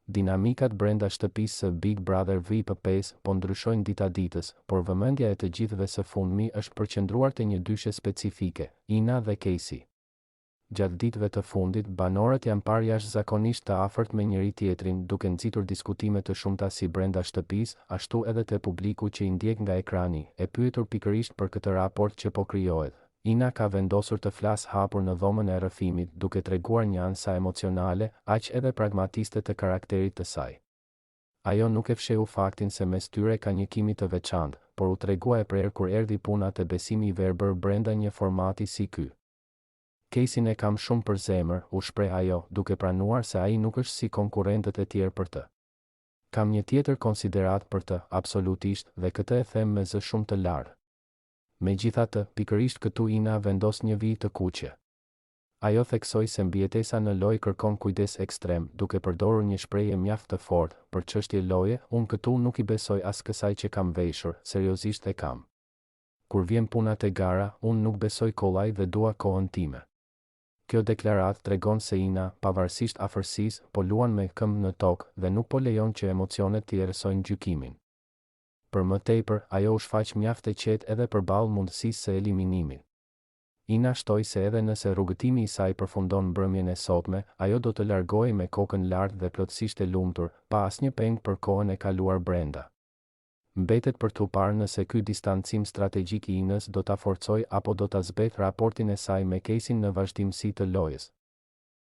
Dinamikat brenda shtëpisë së Big Brother VIP5 po ndryshojnë dita ditës, por vëmendja e të gjithëve së fundmi është përqendruar te një dyshe specifike, Ina dhe Casey. Gjatë ditëve të fundit, banorët janë parë jashtëzakonisht të afërt me njëri tjetrin, duke nxitur diskutime të shumta si brenda shtëpisë, ashtu edhe te publiku që i ndjek nga ekrani. E pyetur pikërisht për këtë raport që po krijohet, Ina ka vendosur të flasë hapur në dhomën e rrëfimit, duke treguar një anë sa emocionale, aq edhe pragmatiste të karakterit të saj. Ajo nuk e fsheu faktin se mes tyre ka një kimi të veçantë, por u tregua e prerë kur erdhi puna te besimi i verbër brenda një formati si ky. Casey-n e kam shumë për zemër, u shpreh ajo, duke pranuar se ai nuk është si konkurrentët e tjerë për të. Kam një tjetër konsiderat për të, absolutisht, dhe këtë e them me zë shumë të lartë. Megjithatë, pikërisht këtu Ina vendos një vijë të kuqe. Ajo theksoi se mbijetesa në lojë kërkon kujdes ekstrem, duke përdorur një shprehje mjaft të fortë për çështje loje, unë këtu nuk i besoj as kësaj që kam veshur, seriozisht e kam. Kur vjen puna te gara, unë nuk besoj kollaj dhe dua kohën time. Kjo deklaratë tregon se Ina, pavarësisht afërsisë, po luan me këmbë në tokë dhe nuk po lejon që emocionet t'i erësojnë gjykimin. Për më tepër, ajo u shfaq mjaft e qetë edhe përballë mundësisë së eliminimit. Ina shtoi se edhe nëse rrugëtimi i saj përfundon mbrëmjen e sotme, ajo do të largohej me kokën lart dhe plotësisht e lumtur, pa asnjë peng për kohën e kaluar brenda. Mbetet për t'u parë nëse ky distancim strategjik i Inës do ta forcojë apo do ta zbeth raportin e saj me Casey-n në vazhdimsi të lojës.